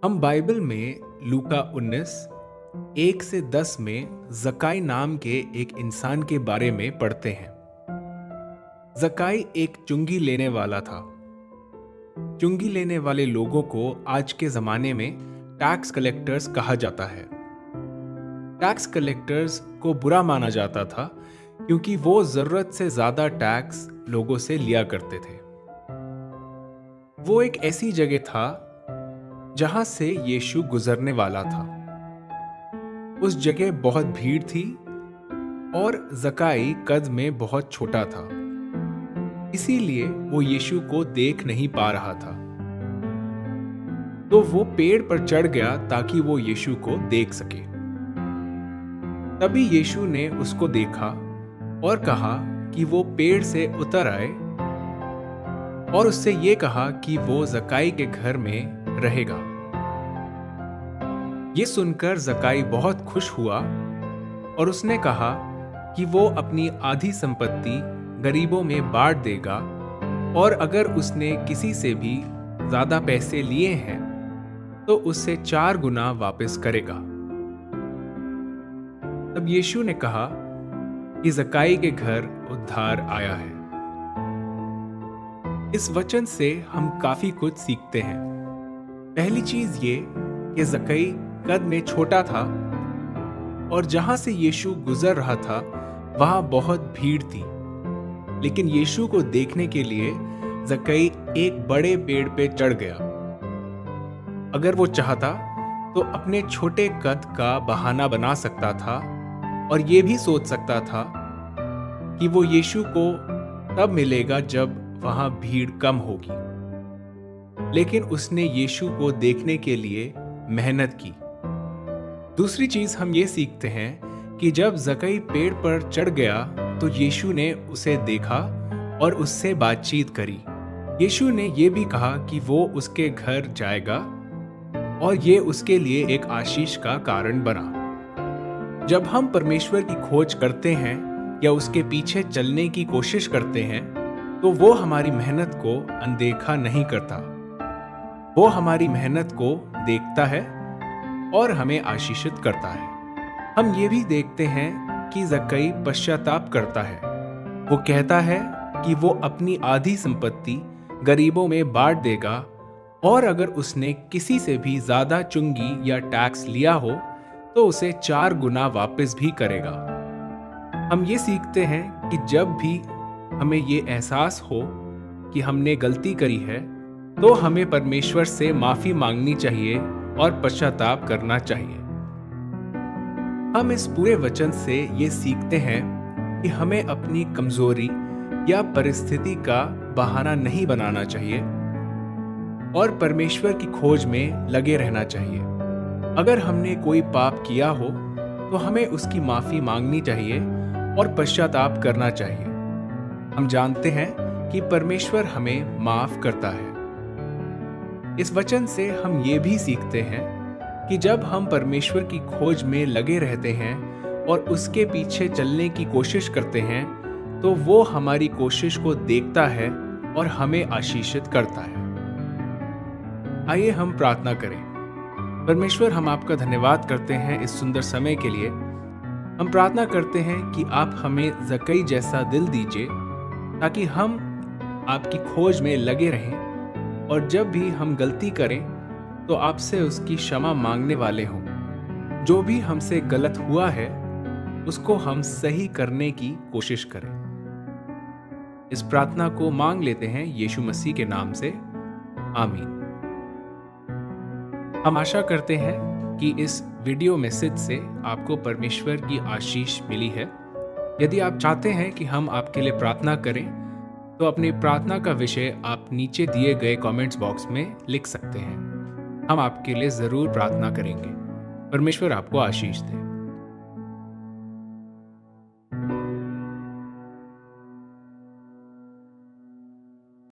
हम बाइबल में लूका 19 1 से 10 में जकाई नाम के एक इंसान के बारे में पढ़ते हैं। जकाई एक चुंगी लेने वाला था। चुंगी लेने वाले लोगों को आज के जमाने में टैक्स कलेक्टर्स कहा जाता है। टैक्स कलेक्टर्स को बुरा माना जाता था क्योंकि वो जरूरत से ज्यादा टैक्स लोगों से लिया करते थे। वो एक ऐसी जगह था जहां से यीशु गुजरने वाला था। उस जगह बहुत भीड़ थी और जकाई कद में बहुत छोटा था, इसीलिए वो यीशु को देख नहीं पा रहा था। तो वो पेड़ पर चढ़ गया ताकि वो यीशु को देख सके। तभी यीशु ने उसको देखा और कहा कि वो पेड़ से उतर आए और उससे ये कहा कि वो जकाई के घर में रहेगा। ये सुनकर जकाई बहुत खुश हुआ और उसने कहा कि वो अपनी आधी संपत्ति गरीबों में बांट देगा और अगर उसने किसी से भी ज्यादा पैसे लिए हैं तो उससे 4 गुना वापस करेगा। तब यीशु ने कहा कि जकाई के घर उद्धार आया है। इस वचन से हम काफी कुछ सीखते हैं। पहली चीज ये कि जकाई कद में छोटा था और जहां से यीशु गुजर रहा था वहां बहुत भीड़ थी, लेकिन यीशु को देखने के लिए जकाई एक बड़े पेड़ पे चढ़ गया। अगर वो चाहता तो अपने छोटे कद का बहाना बना सकता था और ये भी सोच सकता था कि वो यीशु को तब मिलेगा जब वहां भीड़ कम होगी, लेकिन उसने यीशु को देखने के लिए मेहनत की। दूसरी चीज हम ये सीखते हैं कि जब जकाई पेड़ पर चढ़ गया तो यीशु ने उसे देखा और उससे बातचीत करी। यीशु ने ये भी कहा कि वो उसके घर जाएगा और ये उसके लिए एक आशीष का कारण बना। जब हम परमेश्वर की खोज करते हैं या उसके पीछे चलने की कोशिश करते हैं तो वो हमारी मेहनत को अनदेखा नहीं करता। वो हमारी मेहनत को देखता है और हमें आशीषित करता है। हम ये भी देखते हैं कि जकाई पश्चाताप करता है। वो कहता है कि वो अपनी आधी संपत्ति गरीबों में बांट देगा और अगर उसने किसी से भी ज्यादा चुंगी या टैक्स लिया हो तो उसे 4 गुना वापस भी करेगा। हम ये सीखते हैं कि जब भी हमें ये एहसास हो कि हमने गलती करी है तो हमें परमेश्वर से माफी मांगनी चाहिए और पश्चाताप करना चाहिए। हम इस पूरे वचन से ये सीखते हैं कि हमें अपनी कमजोरी या परिस्थिति का बहाना नहीं बनाना चाहिए और परमेश्वर की खोज में लगे रहना चाहिए। अगर हमने कोई पाप किया हो तो हमें उसकी माफी मांगनी चाहिए और पश्चाताप करना चाहिए। हम जानते हैं कि परमेश्वर हमें माफ करता है। इस वचन से हम ये भी सीखते हैं कि जब हम परमेश्वर की खोज में लगे रहते हैं और उसके पीछे चलने की कोशिश करते हैं तो वो हमारी कोशिश को देखता है और हमें आशीषित करता है। आइए हम प्रार्थना करें। परमेश्वर, हम आपका धन्यवाद करते हैं इस सुंदर समय के लिए। हम प्रार्थना करते हैं कि आप हमें जकाई जैसा दिल दीजिए ताकि हम आपकी खोज में लगे रहें और जब भी हम गलती करें तो आपसे उसकी क्षमा मांगने वाले हों। जो भी हमसे गलत हुआ है उसको हम सही करने की कोशिश करें। इस प्रार्थना को मांग लेते हैं यीशु मसीह के नाम से, आमीन। हम आशा करते हैं कि इस वीडियो मैसेज से आपको परमेश्वर की आशीष मिली है। यदि आप चाहते हैं कि हम आपके लिए प्रार्थना करें तो अपनी प्रार्थना का विषय आप नीचे दिए गए कमेंट्स बॉक्स में लिख सकते हैं। हम आपके लिए जरूर प्रार्थना करेंगे। परमेश्वर आपको आशीष दे।